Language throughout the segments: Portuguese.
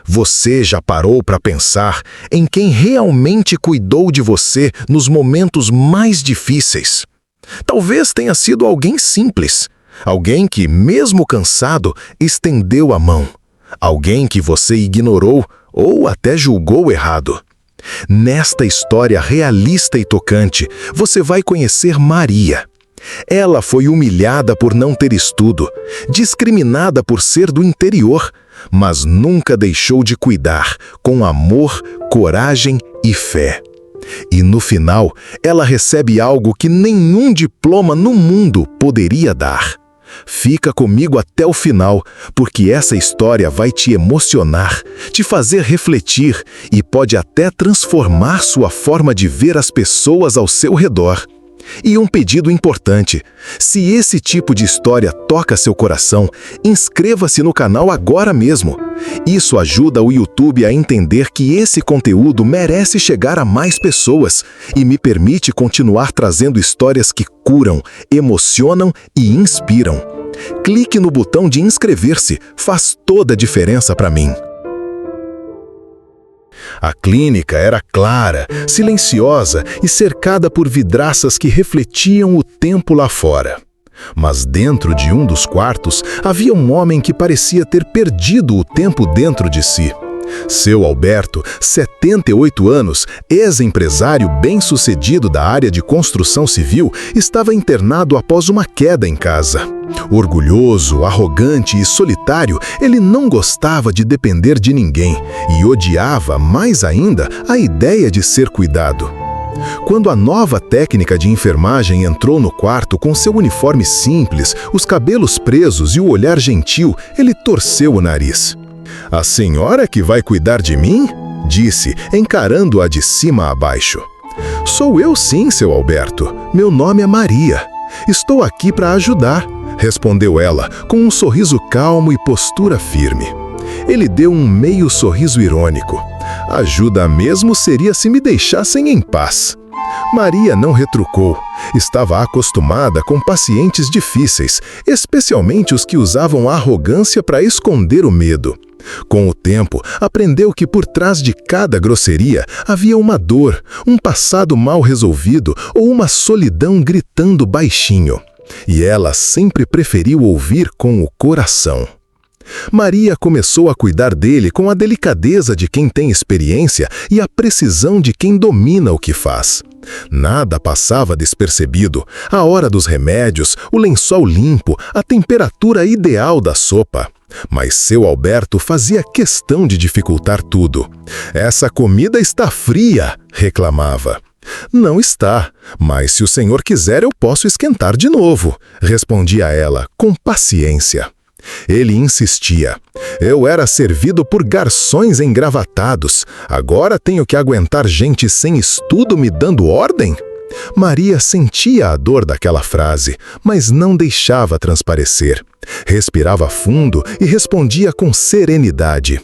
Você já parou para pensar em quem realmente cuidou de você nos momentos mais difíceis? Talvez tenha sido alguém simples, alguém que, mesmo cansado, estendeu a mão, alguém que você ignorou ou até julgou errado. Nesta história realista e tocante, você vai conhecer Maria. Ela foi humilhada por não ter estudo, discriminada por ser do interior, mas nunca deixou de cuidar, com amor, coragem e fé. E no final, ela recebe algo que nenhum diploma no mundo poderia dar. Fica comigo até o final, porque essa história vai te emocionar, te fazer refletir e pode até transformar sua forma de ver as pessoas ao seu redor. E um pedido importante: se esse tipo de história toca seu coração, inscreva-se no canal agora mesmo. Isso ajuda o YouTube a entender que esse conteúdo merece chegar a mais pessoas e me permite continuar trazendo histórias que curam, emocionam e inspiram. Clique no botão de inscrever-se, faz toda a diferença para mim. A clínica era clara, silenciosa e cercada por vidraças que refletiam o tempo lá fora. Mas dentro de um dos quartos havia um homem que parecia ter perdido o tempo dentro de si. Seu Alberto, 78 anos, ex-empresário bem-sucedido da área de construção civil, estava internado após uma queda em casa. Orgulhoso, arrogante e solitário, ele não gostava de depender de ninguém e odiava, mais ainda, a ideia de ser cuidado. Quando a nova técnica de enfermagem entrou no quarto com seu uniforme simples, os cabelos presos e o olhar gentil, ele torceu o nariz. "A senhora que vai cuidar de mim?" disse, encarando-a de cima a baixo. "Sou eu sim, seu Alberto. Meu nome é Maria. Estou aqui para ajudar", respondeu ela, com um sorriso calmo e postura firme. Ele deu um meio sorriso irônico. "Ajuda mesmo seria se me deixassem em paz." Maria não retrucou. Estava acostumada com pacientes difíceis, especialmente os que usavam a arrogância para esconder o medo. Com o tempo, aprendeu que por trás de cada grosseria havia uma dor, um passado mal resolvido ou uma solidão gritando baixinho. E ela sempre preferiu ouvir com o coração. Maria começou a cuidar dele com a delicadeza de quem tem experiência e a precisão de quem domina o que faz. Nada passava despercebido: a hora dos remédios, o lençol limpo, a temperatura ideal da sopa. Mas seu Alberto fazia questão de dificultar tudo. "Essa comida está fria", reclamava. "Não está, mas se o senhor quiser eu posso esquentar de novo", respondia ela, com paciência. Ele insistia: "Eu era servido por garçons engravatados. Agora tenho que aguentar gente sem estudo me dando ordem?" Maria sentia a dor daquela frase, mas não deixava transparecer. Respirava fundo e respondia com serenidade: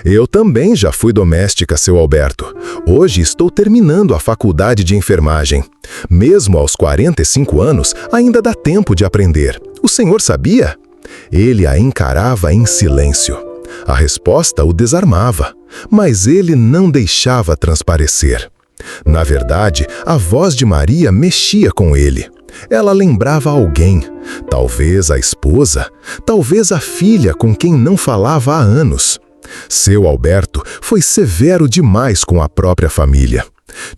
"Eu também já fui doméstica, seu Alberto. Hoje estou terminando a faculdade de enfermagem. Mesmo aos 45 anos, ainda dá tempo de aprender. O senhor sabia?" Ele a encarava em silêncio. A resposta o desarmava, mas ele não deixava transparecer. Na verdade, a voz de Maria mexia com ele. Ela lembrava alguém, talvez a esposa, talvez a filha com quem não falava há anos. Seu Alberto foi severo demais com a própria família.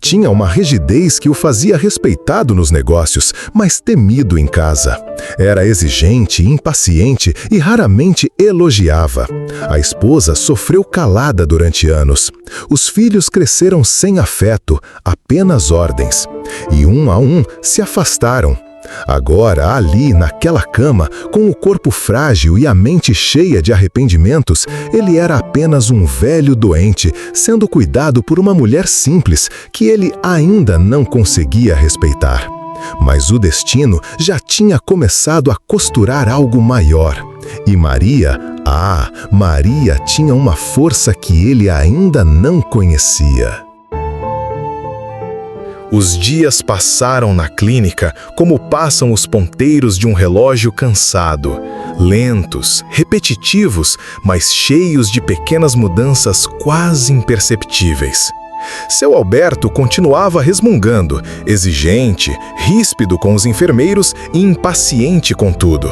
Tinha uma rigidez que o fazia respeitado nos negócios, mas temido em casa. Era exigente, impaciente e raramente elogiava. A esposa sofreu calada durante anos. Os filhos cresceram sem afeto, apenas ordens. E um a um se afastaram. Agora, ali, naquela cama, com o corpo frágil e a mente cheia de arrependimentos, ele era apenas um velho doente, sendo cuidado por uma mulher simples, que ele ainda não conseguia respeitar. Mas o destino já tinha começado a costurar algo maior. E Maria, Maria tinha uma força que ele ainda não conhecia. Os dias passaram na clínica como passam os ponteiros de um relógio cansado, lentos, repetitivos, mas cheios de pequenas mudanças quase imperceptíveis. Seu Alberto continuava resmungando, exigente, ríspido com os enfermeiros e impaciente com tudo.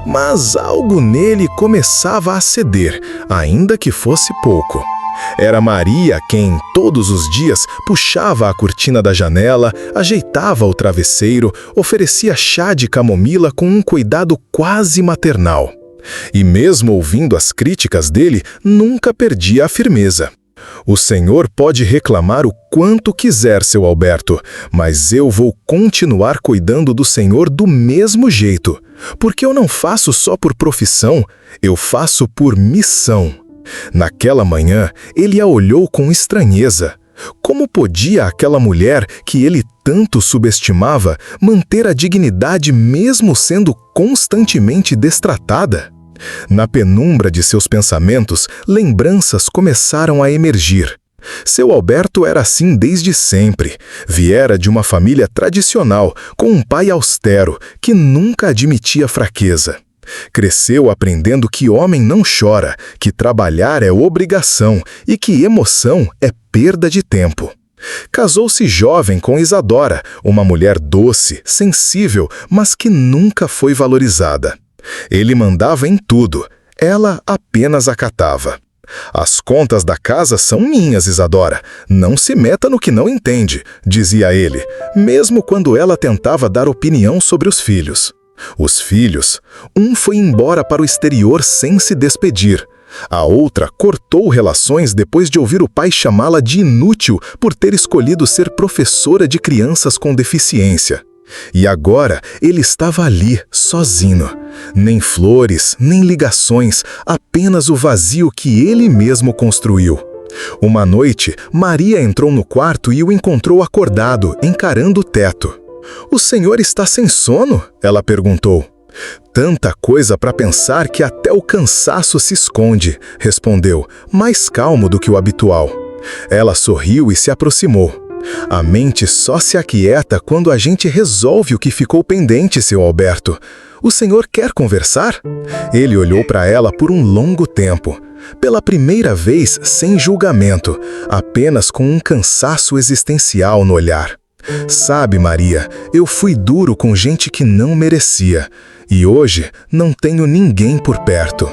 Mas algo nele começava a ceder, ainda que fosse pouco. Era Maria quem, todos os dias, puxava a cortina da janela, ajeitava o travesseiro, oferecia chá de camomila com um cuidado quase maternal. E mesmo ouvindo as críticas dele, nunca perdia a firmeza. O senhor pode reclamar o quanto quiser, seu Alberto, mas eu vou continuar cuidando do senhor do mesmo jeito, porque eu não faço só por profissão, eu faço por missão. Naquela manhã, ele a olhou com estranheza. Como podia aquela mulher, que ele tanto subestimava, manter a dignidade mesmo sendo constantemente destratada? Na penumbra de seus pensamentos, lembranças começaram a emergir. Seu Alberto era assim desde sempre. Viera de uma família tradicional, com um pai austero, que nunca admitia fraqueza. Cresceu aprendendo que homem não chora, que trabalhar é obrigação e que emoção é perda de tempo. Casou-se jovem com Isadora, uma mulher doce, sensível, mas que nunca foi valorizada. Ele mandava em tudo, ela apenas acatava. As contas da casa são minhas, Isadora. Não se meta no que não entende, dizia ele, mesmo quando ela tentava dar opinião sobre os filhos. Os filhos, um foi embora para o exterior sem se despedir. A outra cortou relações depois de ouvir o pai chamá-la de inútil por ter escolhido ser professora de crianças com deficiência. E agora ele estava ali, sozinho. Nem flores, nem ligações, apenas o vazio que ele mesmo construiu. Uma noite, Maria entrou no quarto e o encontrou acordado, encarando o teto. "O senhor está sem sono?" ela perguntou. "Tanta coisa para pensar que até o cansaço se esconde", respondeu, mais calmo do que o habitual. Ela sorriu e se aproximou. "A mente só se aquieta quando a gente resolve o que ficou pendente, seu Alberto. O senhor quer conversar?" Ele olhou para ela por um longo tempo. Pela primeira vez, sem julgamento, apenas com um cansaço existencial no olhar. "Sabe, Maria, eu fui duro com gente que não merecia, e hoje não tenho ninguém por perto."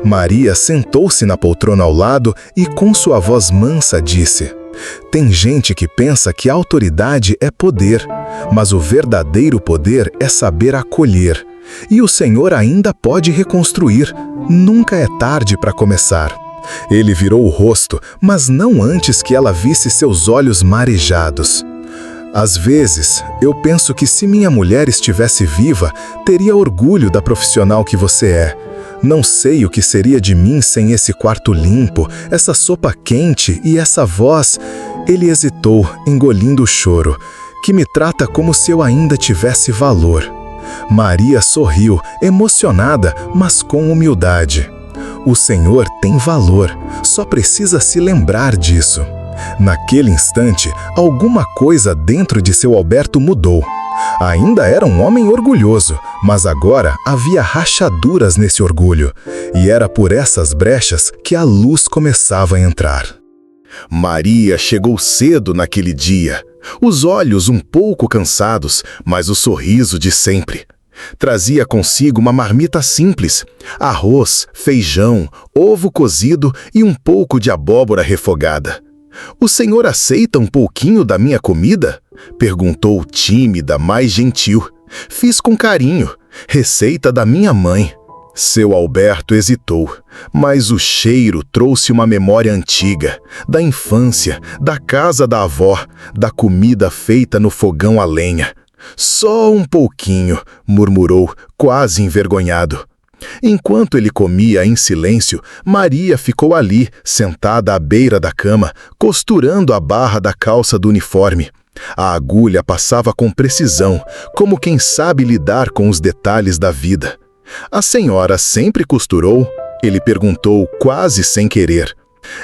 Maria sentou-se na poltrona ao lado e com sua voz mansa disse: "Tem gente que pensa que a autoridade é poder, mas o verdadeiro poder é saber acolher. E o Senhor ainda pode reconstruir, nunca é tarde para começar." Ele virou o rosto, mas não antes que ela visse seus olhos marejados. "Às vezes, eu penso que se minha mulher estivesse viva, teria orgulho da profissional que você é. Não sei o que seria de mim sem esse quarto limpo, essa sopa quente e essa voz." Ele hesitou, engolindo o choro, "que me trata como se eu ainda tivesse valor." Maria sorriu, emocionada, mas com humildade. "O Senhor tem valor, só precisa se lembrar disso." Naquele instante, alguma coisa dentro de seu Alberto mudou. Ainda era um homem orgulhoso, mas agora havia rachaduras nesse orgulho, e era por essas brechas que a luz começava a entrar. Maria chegou cedo naquele dia, os olhos um pouco cansados, mas o sorriso de sempre. Trazia consigo uma marmita simples, arroz, feijão, ovo cozido e um pouco de abóbora refogada. "O senhor aceita um pouquinho da minha comida?" perguntou tímida, mas gentil. "Fiz com carinho, receita da minha mãe." Seu Alberto hesitou, mas o cheiro trouxe uma memória antiga, da infância, da casa da avó, da comida feita no fogão a lenha. "Só um pouquinho", murmurou, quase envergonhado. Enquanto ele comia em silêncio, Maria ficou ali, sentada à beira da cama, costurando a barra da calça do uniforme. A agulha passava com precisão, como quem sabe lidar com os detalhes da vida. "A senhora sempre costurou?" ele perguntou, quase sem querer.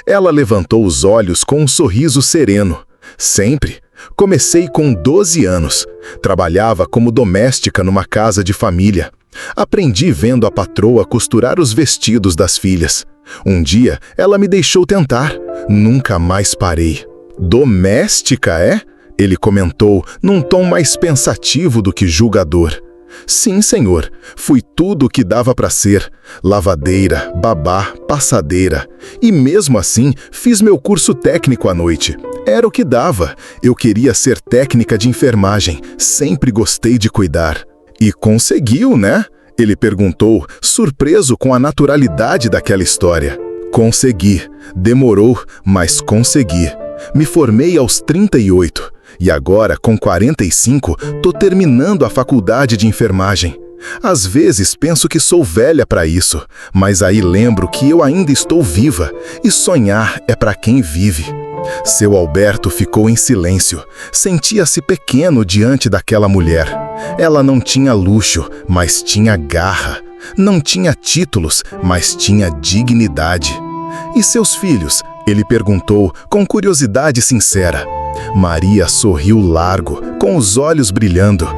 Ela levantou os olhos com um sorriso sereno. "Sempre. Comecei com 12 anos. Trabalhava como doméstica numa casa de família. Aprendi vendo a patroa costurar os vestidos das filhas. Um dia, ela me deixou tentar. Nunca mais parei. Doméstica, é? Ele comentou num tom mais pensativo do que julgador. Sim, senhor. Fui tudo o que dava para ser. Lavadeira, babá, passadeira. E mesmo assim, fiz meu curso técnico à noite. Era o que dava. Eu queria ser técnica de enfermagem. Sempre gostei de cuidar. E conseguiu, né? Ele perguntou, surpreso com a naturalidade daquela história. Consegui. Demorou, mas consegui. Me formei aos 38. E agora, com 45, tô terminando a faculdade de enfermagem. Às vezes penso que sou velha para isso, mas aí lembro que eu ainda estou viva e sonhar é para quem vive. Seu Alberto ficou em silêncio. Sentia-se pequeno diante daquela mulher. Ela não tinha luxo, mas tinha garra. Não tinha títulos, mas tinha dignidade. E seus filhos? Ele perguntou com curiosidade sincera. Maria sorriu largo, com os olhos brilhando.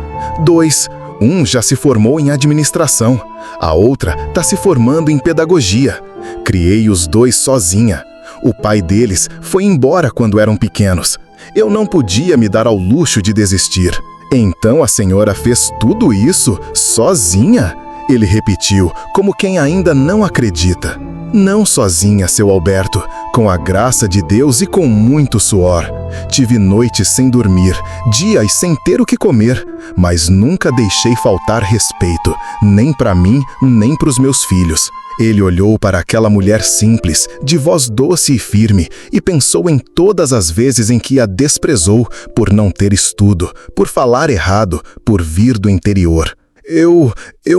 2. Um já se formou em administração. A outra está se formando em pedagogia. Criei os 2 sozinha. O pai deles foi embora quando eram pequenos. Eu não podia me dar ao luxo de desistir. Então a senhora fez tudo isso sozinha? Ele repetiu, como quem ainda não acredita. Não sozinha, seu Alberto, com a graça de Deus e com muito suor. Tive noites sem dormir, dias sem ter o que comer, mas nunca deixei faltar respeito, nem para mim, nem para os meus filhos. Ele olhou para aquela mulher simples, de voz doce e firme, e pensou em todas as vezes em que a desprezou por não ter estudo, por falar errado, por vir do interior. Eu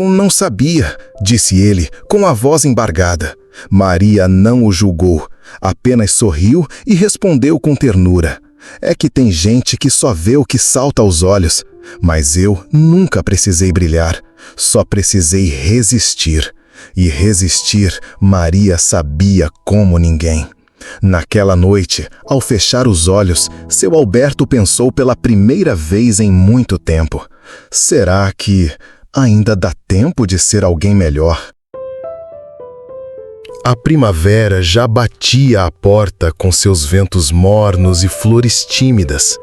não sabia, disse ele, com a voz embargada. Maria não o julgou, apenas sorriu e respondeu com ternura. É que tem gente que só vê o que salta aos olhos, mas eu nunca precisei brilhar, só precisei resistir. E resistir, Maria sabia como ninguém. Naquela noite, ao fechar os olhos, seu Alberto pensou pela primeira vez em muito tempo. Será que ainda dá tempo de ser alguém melhor? A primavera já batia à porta com seus ventos mornos e flores tímidas.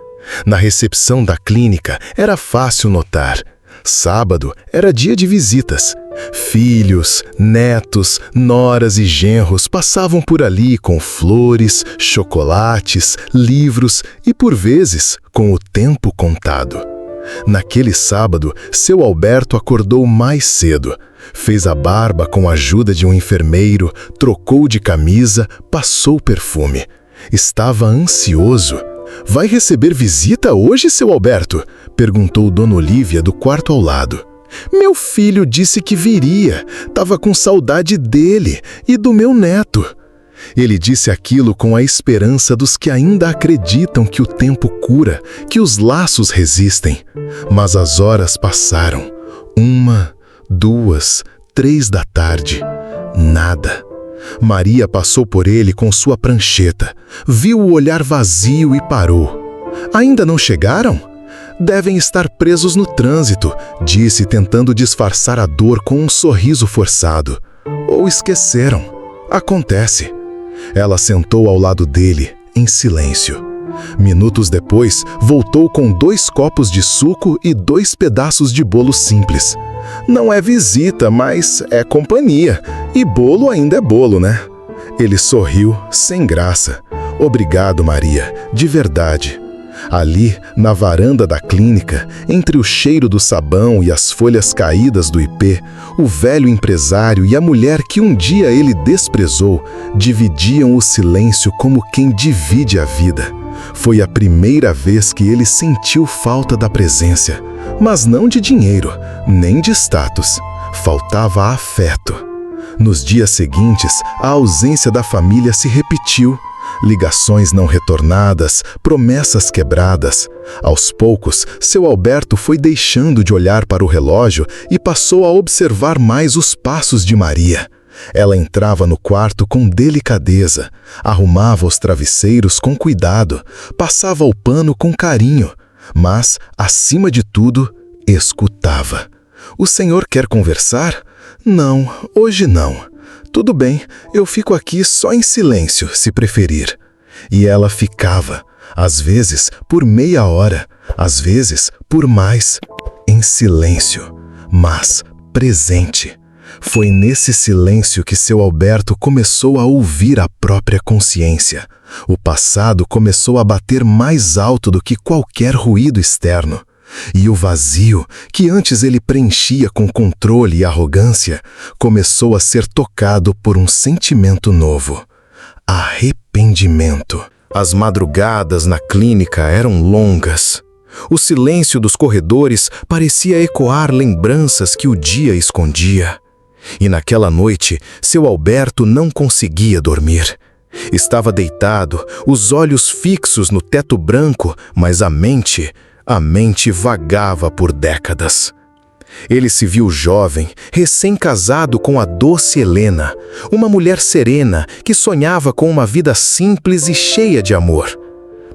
Na recepção da clínica era fácil notar. Sábado era dia de visitas. Filhos, netos, noras e genros passavam por ali com flores, chocolates, livros e, por vezes, com o tempo contado. Naquele sábado, seu Alberto acordou mais cedo. Fez a barba com a ajuda de um enfermeiro, trocou de camisa, passou perfume. Estava ansioso. Vai receber visita hoje, seu Alberto? Perguntou Dona Olívia do quarto ao lado. Meu filho disse que viria. Tava com saudade dele e do meu neto. Ele disse aquilo com a esperança dos que ainda acreditam que o tempo cura, que os laços resistem. Mas as horas passaram. 1, 2, 3 da tarde. Nada. Maria passou por ele com sua prancheta. Viu o olhar vazio e parou. Ainda não chegaram? Devem estar presos no trânsito, disse, tentando disfarçar a dor com um sorriso forçado. Ou esqueceram. Acontece. Ela sentou ao lado dele, em silêncio. Minutos depois, voltou com 2 copos de suco e 2 pedaços de bolo simples. Não é visita, mas é companhia. E bolo ainda é bolo, né? Ele sorriu, sem graça. Obrigado, Maria, de verdade. Ali, na varanda da clínica, entre o cheiro do sabão e as folhas caídas do ipê, o velho empresário e a mulher que um dia ele desprezou dividiam o silêncio como quem divide a vida. Foi a primeira vez que ele sentiu falta da presença, mas não de dinheiro, nem de status. Faltava afeto. Nos dias seguintes, a ausência da família se repetiu. Ligações não retornadas, promessas quebradas. Aos poucos, seu Alberto foi deixando de olhar para o relógio e passou a observar mais os passos de Maria. Ela entrava no quarto com delicadeza, arrumava os travesseiros com cuidado, passava o pano com carinho, mas, acima de tudo, escutava. "O senhor quer conversar? Não, hoje não. Tudo bem, eu fico aqui só em silêncio, se preferir." E ela ficava, às vezes por meia hora, às vezes por mais, em silêncio, mas presente. Foi nesse silêncio que seu Alberto começou a ouvir a própria consciência. O passado começou a bater mais alto do que qualquer ruído externo. E o vazio, que antes ele preenchia com controle e arrogância, começou a ser tocado por um sentimento novo: arrependimento. As madrugadas na clínica eram longas. O silêncio dos corredores parecia ecoar lembranças que o dia escondia. E naquela noite, seu Alberto não conseguia dormir. Estava deitado, os olhos fixos no teto branco, mas a mente vagava por décadas. Ele se viu jovem, recém-casado com a doce Helena, uma mulher serena que sonhava com uma vida simples e cheia de amor.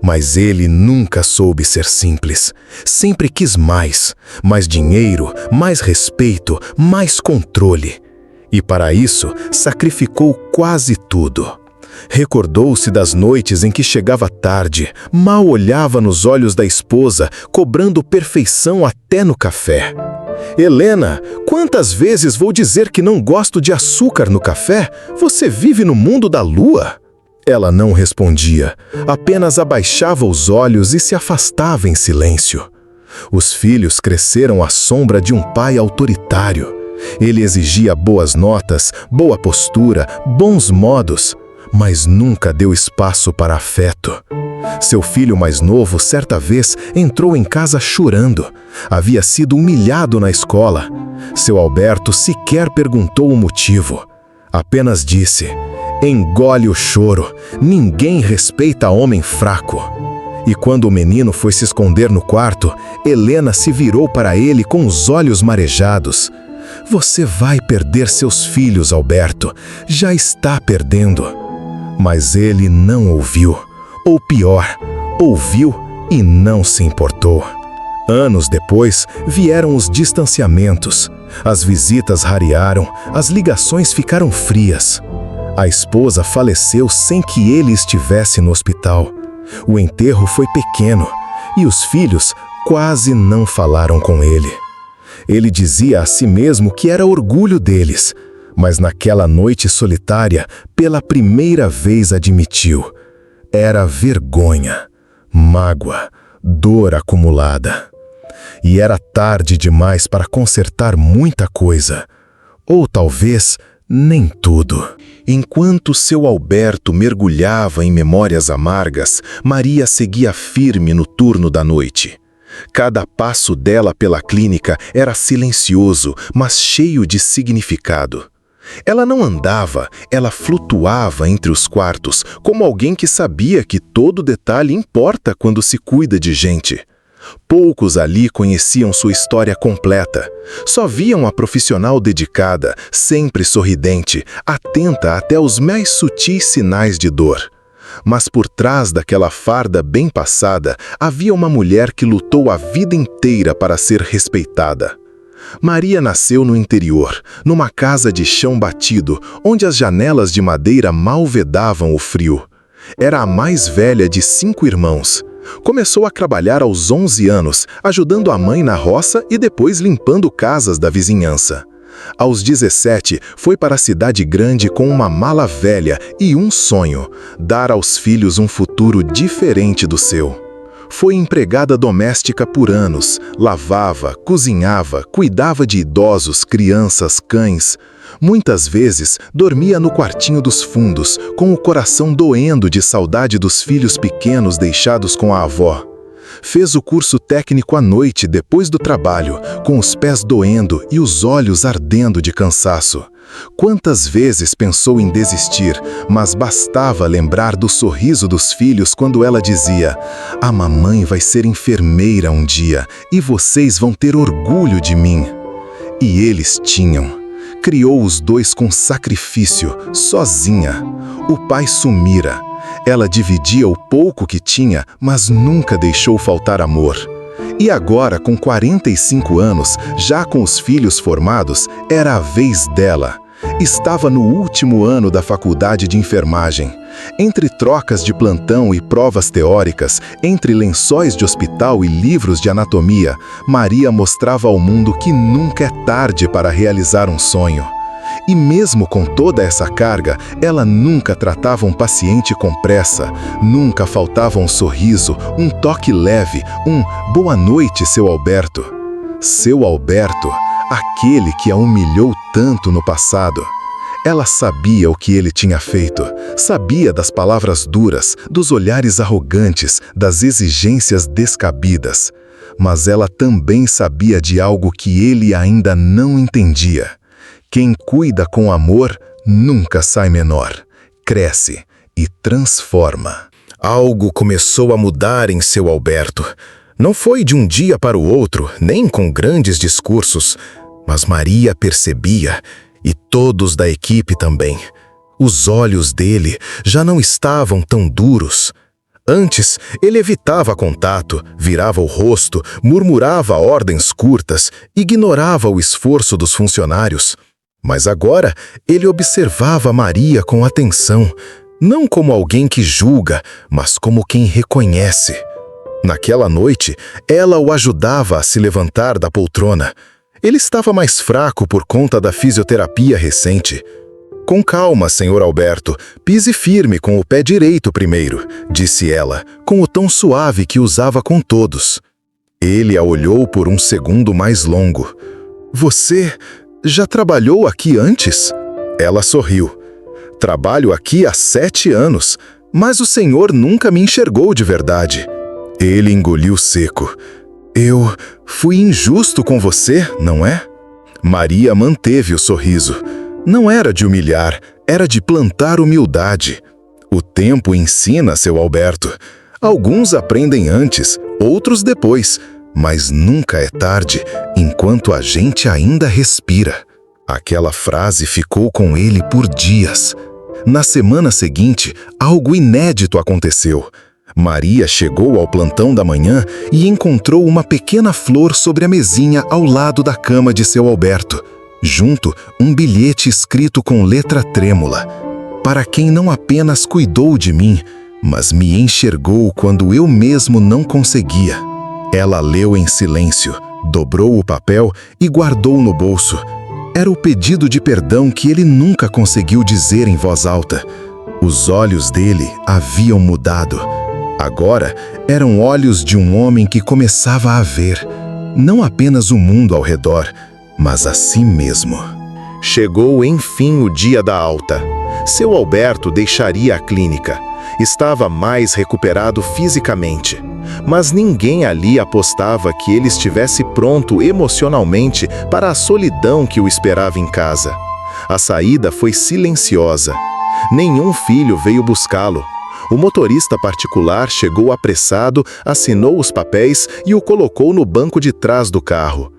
Mas ele nunca soube ser simples. Sempre quis mais dinheiro, mais respeito, mais controle. E para isso, sacrificou quase tudo. Recordou-se das noites em que chegava tarde, mal olhava nos olhos da esposa, cobrando perfeição até no café. "Helena, quantas vezes vou dizer que não gosto de açúcar no café? Você vive no mundo da lua?" Ela não respondia, apenas abaixava os olhos e se afastava em silêncio. Os filhos cresceram à sombra de um pai autoritário. Ele exigia boas notas, boa postura, bons modos, mas nunca deu espaço para afeto. Seu filho mais novo, certa vez, entrou em casa chorando. Havia sido humilhado na escola. Seu Alberto sequer perguntou o motivo. Apenas disse: "Engole o choro, ninguém respeita homem fraco." E quando o menino foi se esconder no quarto, Helena se virou para ele com os olhos marejados. "Você vai perder seus filhos, Alberto. Já está perdendo." Mas ele não ouviu. Ou pior, ouviu e não se importou. Anos depois, vieram os distanciamentos. As visitas rarearam, as ligações ficaram frias. A esposa faleceu sem que ele estivesse no hospital. O enterro foi pequeno e os filhos quase não falaram com ele. Ele dizia a si mesmo que era orgulho deles, mas naquela noite solitária, pela primeira vez admitiu: era vergonha, mágoa, dor acumulada. E era tarde demais para consertar muita coisa, ou talvez nem tudo. Enquanto seu Alberto mergulhava em memórias amargas, Maria seguia firme no turno da noite. Cada passo dela pela clínica era silencioso, mas cheio de significado. Ela não andava, ela flutuava entre os quartos, como alguém que sabia que todo detalhe importa quando se cuida de gente. Poucos ali conheciam sua história completa. Só viam a profissional dedicada, sempre sorridente, atenta até os mais sutis sinais de dor. Mas por trás daquela farda bem passada, havia uma mulher que lutou a vida inteira para ser respeitada. Maria nasceu no interior, numa casa de chão batido, onde as janelas de madeira mal vedavam o frio. Era a mais velha de 5 irmãos. Começou a trabalhar aos 11 anos, ajudando a mãe na roça e depois limpando casas da vizinhança. Aos 17, foi para a cidade grande com uma mala velha e um sonho: dar aos filhos um futuro diferente do seu. Foi empregada doméstica por anos, lavava, cozinhava, cuidava de idosos, crianças, cães. Muitas vezes dormia no quartinho dos fundos, com o coração doendo de saudade dos filhos pequenos deixados com a avó. Fez o curso técnico à noite depois do trabalho, com os pés doendo e os olhos ardendo de cansaço. Quantas vezes pensou em desistir, mas bastava lembrar do sorriso dos filhos quando ela dizia: "A mamãe vai ser enfermeira um dia e vocês vão ter orgulho de mim." E eles tinham. criou os dois com sacrifício, sozinha. O pai sumira. Ela dividia o pouco que tinha, mas nunca deixou faltar amor. E agora, com 45 anos, já com os filhos formados, era a vez dela. Estava no último ano da faculdade de enfermagem. Entre trocas de plantão e provas teóricas, entre lençóis de hospital e livros de anatomia, Maria mostrava ao mundo que nunca é tarde para realizar um sonho. E mesmo com toda essa carga, ela nunca tratava um paciente com pressa, nunca faltava um sorriso, um toque leve, um "boa noite, seu Alberto". Seu Alberto, aquele que a humilhou tanto no passado. Ela sabia o que ele tinha feito, sabia das palavras duras, dos olhares arrogantes, das exigências descabidas. Mas ela também sabia de algo que ele ainda não entendia. Quem cuida com amor nunca sai menor, cresce e transforma. Algo começou a mudar em seu Alberto. Não foi de um dia para o outro, nem com grandes discursos, mas Maria percebia, e todos da equipe também. Os olhos dele já não estavam tão duros. Antes, ele evitava contato, virava o rosto, murmurava ordens curtas, ignorava o esforço dos funcionários. Mas agora, ele observava Maria com atenção, não como alguém que julga, mas como quem reconhece. Naquela noite, ela o ajudava a se levantar da poltrona. Ele estava mais fraco por conta da fisioterapia recente. "Com calma, senhor Alberto, pise firme com o pé direito primeiro", disse ela, com o tom suave que usava com todos. Ele a olhou por um segundo mais longo. "Você já trabalhou aqui antes?" Ela sorriu. "Trabalho aqui há 7 anos, mas o senhor nunca me enxergou de verdade." Ele engoliu seco. "Eu fui injusto com você, não é?" Maria manteve o sorriso. Não era de humilhar, era de plantar humildade. "O tempo ensina, seu Alberto. Alguns aprendem antes, outros depois, mas nunca é tarde, enquanto a gente ainda respira." Aquela frase ficou com ele por dias. Na semana seguinte, algo inédito aconteceu. Maria chegou ao plantão da manhã e encontrou uma pequena flor sobre a mesinha ao lado da cama de seu Alberto. Junto, um bilhete escrito com letra trêmula. "Para quem não apenas cuidou de mim, mas me enxergou quando eu mesmo não conseguia." Ela leu em silêncio, dobrou o papel e guardou no bolso. Era o pedido de perdão que ele nunca conseguiu dizer em voz alta. Os olhos dele haviam mudado. Agora, eram olhos de um homem que começava a ver, não apenas o mundo ao redor, mas a si mesmo. Chegou, enfim, o dia da alta. Seu Alberto deixaria a clínica. Estava mais recuperado fisicamente. Mas ninguém ali apostava que ele estivesse pronto emocionalmente para a solidão que o esperava em casa. A saída foi silenciosa. Nenhum filho veio buscá-lo. O motorista particular chegou apressado, assinou os papéis e o colocou no banco de trás do carro.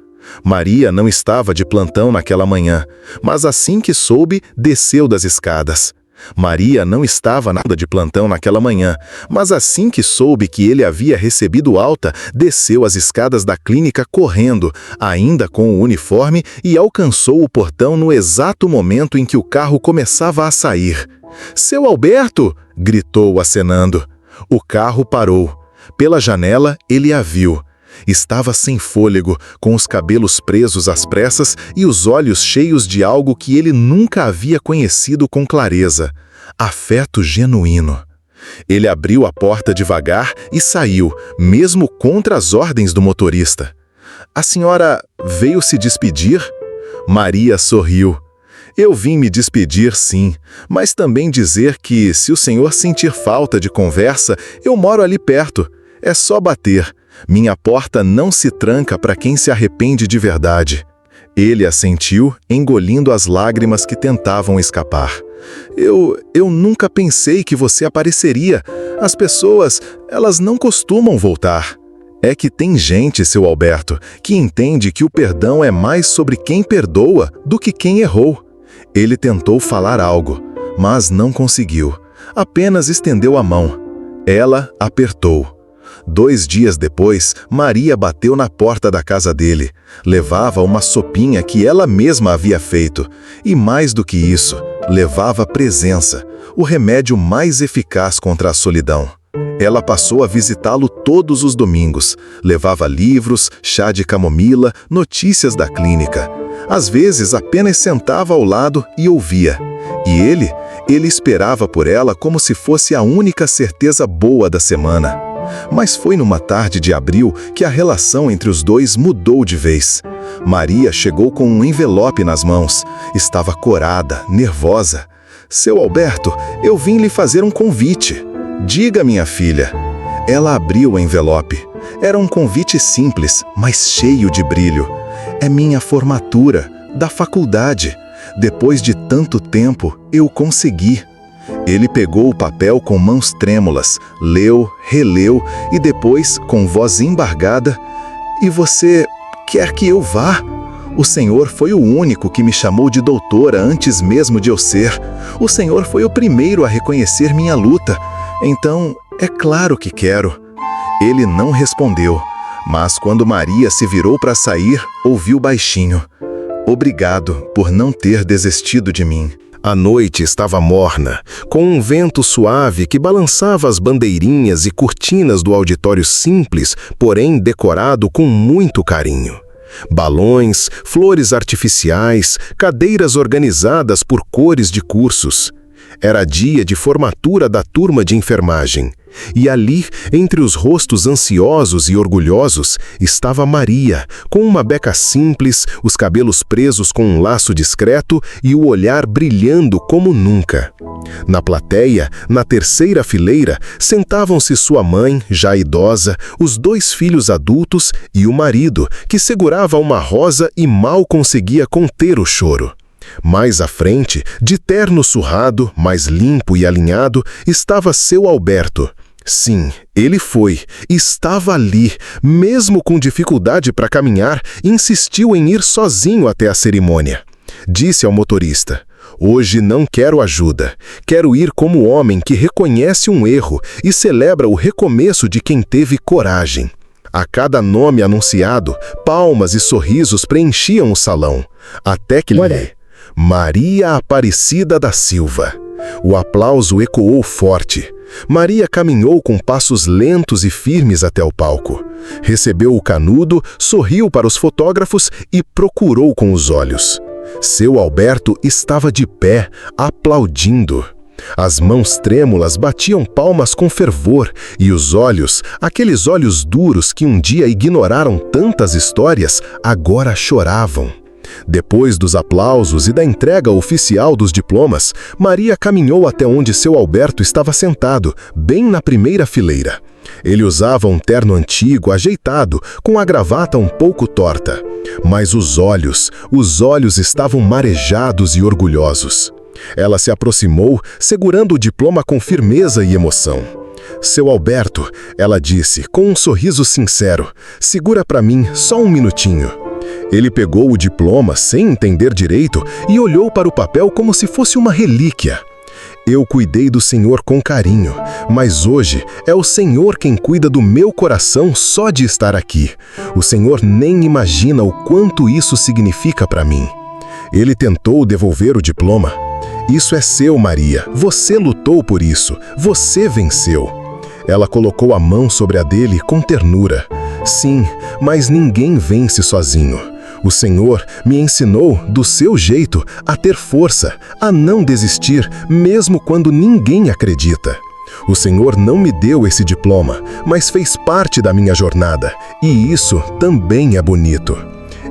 Maria não estava de plantão naquela manhã, mas assim que soube, desceu das escadas. Maria não estava nada de plantão naquela manhã, mas assim que soube que ele havia recebido alta, desceu as escadas da clínica correndo, ainda com o uniforme, e alcançou o portão no exato momento em que o carro começava a sair. "Seu Alberto!" gritou acenando. O carro parou. Pela janela, ele a viu. Estava sem fôlego, com os cabelos presos às pressas e os olhos cheios de algo que ele nunca havia conhecido com clareza: afeto genuíno. Ele abriu a porta devagar e saiu, mesmo contra as ordens do motorista. "A senhora veio se despedir?" Maria sorriu. "Eu vim me despedir, sim, mas também dizer que, se o senhor sentir falta de conversa, eu moro ali perto. É só bater. Minha porta não se tranca para quem se arrepende de verdade." Ele assentiu, engolindo as lágrimas que tentavam escapar. Eu nunca pensei que você apareceria. As pessoas, elas não costumam voltar." É que tem gente, seu Alberto, que entende que o perdão é mais sobre quem perdoa do que quem errou. Ele tentou falar algo, mas não conseguiu. Apenas estendeu a mão. Ela apertou. 2 dias depois, Maria bateu na porta da casa dele. Levava uma sopinha que ela mesma havia feito. E mais do que isso, levava presença, o remédio mais eficaz contra a solidão. Ela passou a visitá-lo todos os domingos. Levava livros, chá de camomila, notícias da clínica. Às vezes, apenas sentava ao lado e ouvia. E ele esperava por ela como se fosse a única certeza boa da semana. Mas foi numa tarde de abril que a relação entre os dois mudou de vez. Maria chegou com um envelope nas mãos. Estava corada, nervosa. Seu Alberto, eu vim lhe fazer um convite. Diga, minha filha. Ela abriu o envelope. Era um convite simples, mas cheio de brilho. É minha formatura, da faculdade. Depois de tanto tempo, eu consegui. Ele pegou o papel com mãos trêmulas, leu, releu e depois, com voz embargada, "E você quer que eu vá? O Senhor foi o único que me chamou de doutora antes mesmo de eu ser. O Senhor foi o primeiro a reconhecer minha luta. Então, é claro que quero." Ele não respondeu, mas quando Maria se virou para sair, ouviu baixinho: "Obrigado por não ter desistido de mim." A noite estava morna, com um vento suave que balançava as bandeirinhas e cortinas do auditório simples, porém decorado com muito carinho. Balões, flores artificiais, cadeiras organizadas por cores de cursos. Era dia de formatura da turma de enfermagem. E ali, entre os rostos ansiosos e orgulhosos, estava Maria, com uma beca simples, os cabelos presos com um laço discreto e o olhar brilhando como nunca. Na plateia, na terceira fileira, sentavam-se sua mãe, já idosa, os 2 filhos adultos e o marido, que segurava uma rosa e mal conseguia conter o choro. Mais à frente, de terno surrado, mais limpo e alinhado, estava seu Alberto. Sim, ele foi, estava ali, mesmo com dificuldade para caminhar, insistiu em ir sozinho até a cerimônia. Disse ao motorista: "Hoje não quero ajuda, quero ir como homem que reconhece um erro e celebra o recomeço de quem teve coragem." A cada nome anunciado, palmas e sorrisos preenchiam o salão, até que Maria Aparecida da Silva. O aplauso ecoou forte. Maria caminhou com passos lentos e firmes até o palco. Recebeu o canudo, sorriu para os fotógrafos e procurou com os olhos. Seu Alberto estava de pé, aplaudindo. As mãos trêmulas batiam palmas com fervor e os olhos, aqueles olhos duros que um dia ignoraram tantas histórias, agora choravam. Depois dos aplausos e da entrega oficial dos diplomas, Maria caminhou até onde seu Alberto estava sentado, bem na primeira fileira. Ele usava um terno antigo, ajeitado, com a gravata um pouco torta. Mas os olhos estavam marejados e orgulhosos. Ela se aproximou, segurando o diploma com firmeza e emoção. "Seu Alberto", ela disse, com um sorriso sincero, "segura para mim só um minutinho." Ele pegou o diploma sem entender direito e olhou para o papel como se fosse uma relíquia. "Eu cuidei do Senhor com carinho, mas hoje é o Senhor quem cuida do meu coração só de estar aqui. O Senhor nem imagina o quanto isso significa para mim." Ele tentou devolver o diploma. "Isso é seu, Maria. Você lutou por isso. Você venceu." Ela colocou a mão sobre a dele com ternura. "Sim, mas ninguém vence sozinho. O Senhor me ensinou, do seu jeito, a ter força, a não desistir, mesmo quando ninguém acredita. O Senhor não me deu esse diploma, mas fez parte da minha jornada, e isso também é bonito."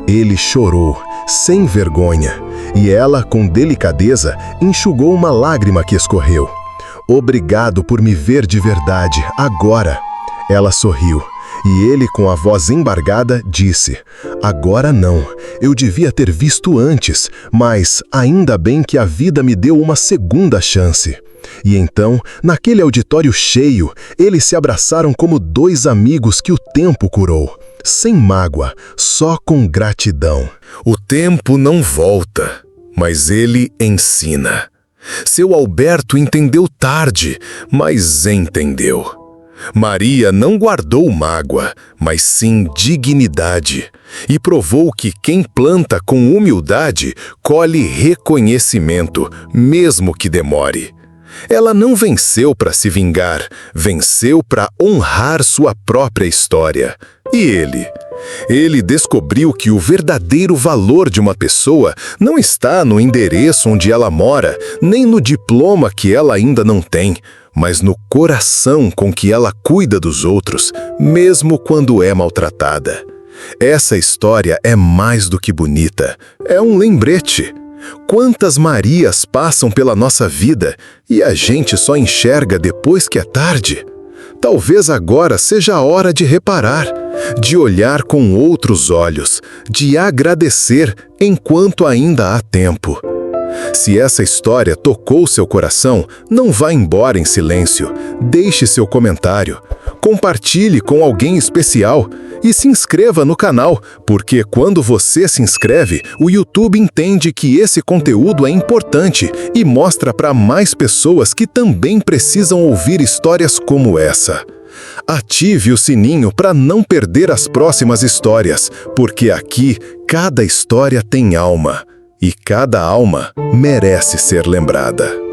Ele chorou, sem vergonha, e ela, com delicadeza, enxugou uma lágrima que escorreu. "Obrigado por me ver de verdade, agora." Ela sorriu. E ele, com a voz embargada, disse: "Agora não, eu devia ter visto antes, mas ainda bem que a vida me deu uma segunda chance." E então, naquele auditório cheio, eles se abraçaram como dois amigos que o tempo curou. Sem mágoa, só com gratidão. O tempo não volta, mas ele ensina. Seu Alberto entendeu tarde, mas entendeu. Maria não guardou mágoa, mas sim dignidade, e provou que quem planta com humildade colhe reconhecimento, mesmo que demore. Ela não venceu para se vingar, venceu para honrar sua própria história. E ele? Ele descobriu que o verdadeiro valor de uma pessoa não está no endereço onde ela mora, nem no diploma que ela ainda não tem, mas no coração com que ela cuida dos outros, mesmo quando é maltratada. Essa história é mais do que bonita, é um lembrete. Quantas Marias passam pela nossa vida e a gente só enxerga depois que é tarde? Talvez agora seja a hora de reparar, de olhar com outros olhos, de agradecer enquanto ainda há tempo. Se essa história tocou seu coração, não vá embora em silêncio. Deixe seu comentário, compartilhe com alguém especial e se inscreva no canal, porque quando você se inscreve, o YouTube entende que esse conteúdo é importante e mostra para mais pessoas que também precisam ouvir histórias como essa. Ative o sininho para não perder as próximas histórias, porque aqui cada história tem alma. E cada alma merece ser lembrada.